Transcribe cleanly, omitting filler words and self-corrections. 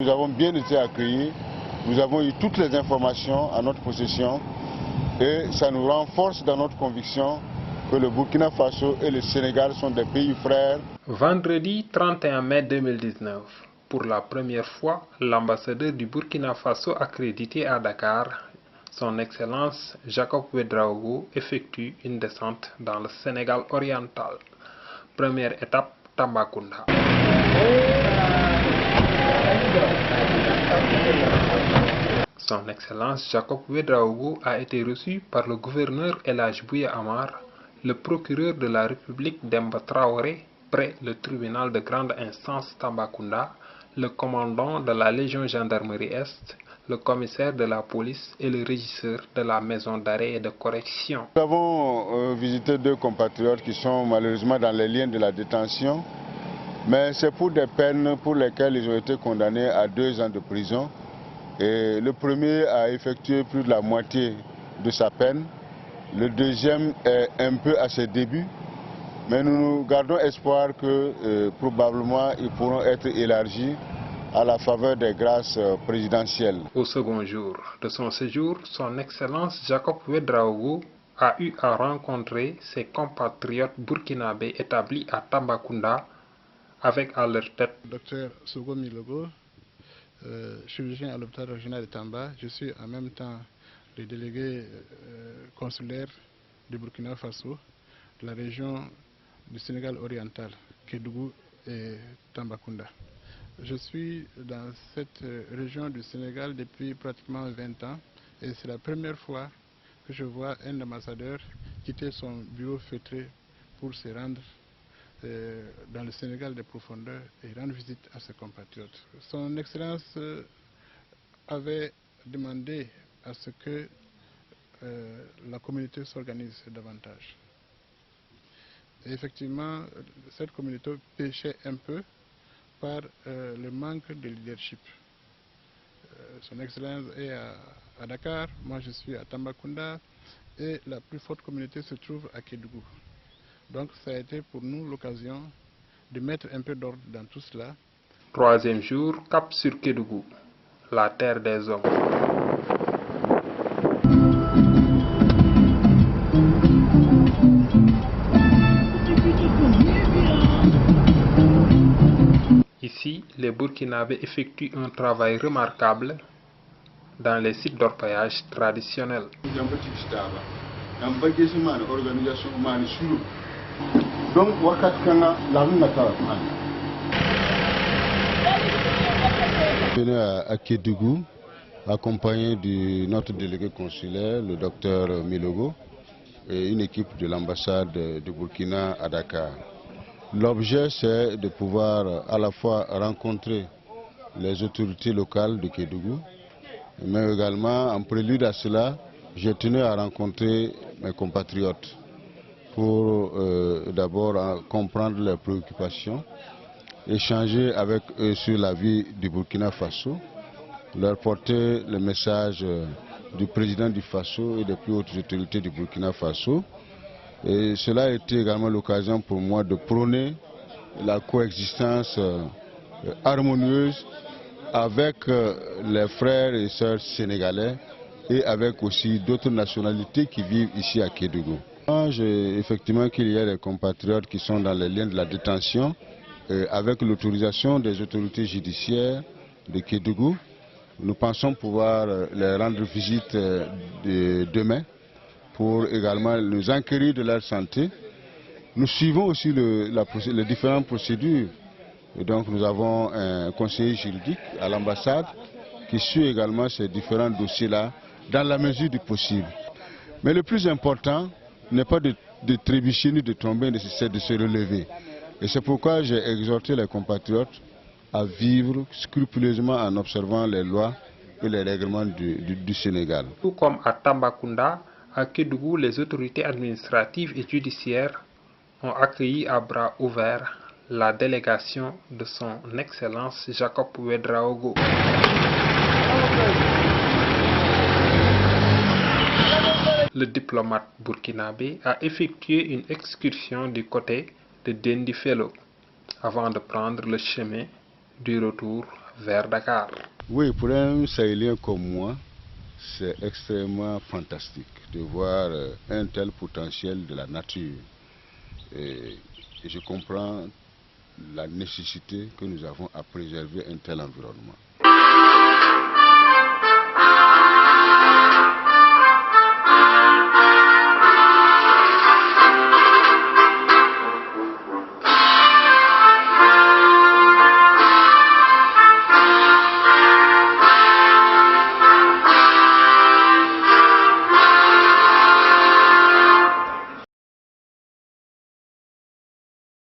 Nous avons bien été accueillis, nous avons eu toutes les informations à notre possession et ça nous renforce dans notre conviction que le Burkina Faso et le Sénégal sont des pays frères. Vendredi 31 mai 2019, pour la première fois, l'ambassadeur du Burkina Faso accrédité à Dakar, son Excellence Jacob Ouédraogo, effectue une descente dans le Sénégal oriental. Première étape, Tambacounda. Son Excellence Jacob Ouédraogo a été reçu par le gouverneur El Hadj Bouya Amar, le procureur de la République Demba Traoré, près le tribunal de grande instance Tambacounda, le commandant de la Légion Gendarmerie Est, le commissaire de la police et le régisseur de la maison d'arrêt et de correction. Nous avons visité deux compatriotes qui sont malheureusement dans les liens de la détention, mais c'est pour des peines pour lesquelles ils ont été condamnés à 2 ans de prison. Et le premier a effectué plus de la moitié de sa peine. Le deuxième est un peu à ses débuts, mais nous gardons espoir que probablement ils pourront être élargis à la faveur des grâces présidentielles. Au second jour de son séjour, son Excellence Jacob Ouédraogo a eu à rencontrer ses compatriotes burkinabés établis à Tambacounda avec à leur tête Dr Sogo Milogo, chirurgien à l'hôpital régional de Tamba. Je suis en même temps le délégué consulaire du Burkina Faso, de la région du Sénégal oriental, Kédougou et Tambacounda. Je suis dans cette région du Sénégal depuis pratiquement 20 ans et c'est la première fois que je vois un ambassadeur quitter son bureau feutré pour se rendre dans le Sénégal des profondeurs et rendre visite à ses compatriotes. Son Excellence avait demandé à ce que la communauté s'organise davantage. Et effectivement, cette communauté péchait un peu par le manque de leadership. Son Excellence est à Dakar, moi je suis à Tambacounda et la plus forte communauté se trouve à Kédougou. Donc ça a été pour nous l'occasion de mettre un peu d'ordre dans tout cela. Troisième jour, cap sur Kédougou, la terre des hommes. Ici, les Burkinabés effectuent un travail remarquable dans les sites d'orpaillage traditionnels. Je suis à Kédougou, accompagné de notre délégué consulaire, le docteur Milogo, et une équipe de l'ambassade de Burkina à Dakar. L'objet, c'est de pouvoir à la fois rencontrer les autorités locales de Kédougou, mais également, en prélude à cela, j'ai tenu à rencontrer mes compatriotes pour d'abord comprendre leurs préoccupations, échanger avec eux sur la vie du Burkina Faso, leur porter le message du président du Faso et des plus hautes autorités du Burkina Faso. Et cela a été également l'occasion pour moi de prôner la coexistence harmonieuse avec les frères et sœurs sénégalais et avec aussi d'autres nationalités qui vivent ici à Kédougou. Effectivement qu'il y a des compatriotes qui sont dans les liens de la détention avec l'autorisation des autorités judiciaires de Kédougou. Nous pensons pouvoir les rendre visite demain pour également nous enquérir de leur santé. Nous suivons aussi les différentes procédures. Et donc nous avons un conseiller juridique à l'ambassade qui suit également ces différents dossiers-là dans la mesure du possible. Mais le plus important n'est pas de trébucher ni de tomber, c'est de se relever. Et c'est pourquoi j'ai exhorté les compatriotes à vivre scrupuleusement en observant les lois et les règlements du Sénégal. Tout comme à Tambacounda, à Kédougou, les autorités administratives et judiciaires ont accueilli à bras ouverts la délégation de son Excellence Jacob Ouédraogo. Le diplomate burkinabé a effectué une excursion du côté de Dendi Fellow avant de prendre le chemin du retour vers Dakar. Oui, pour un Sahélien comme moi, c'est extrêmement fantastique de voir un tel potentiel de la nature. Et je comprends la nécessité que nous avons à préserver un tel environnement.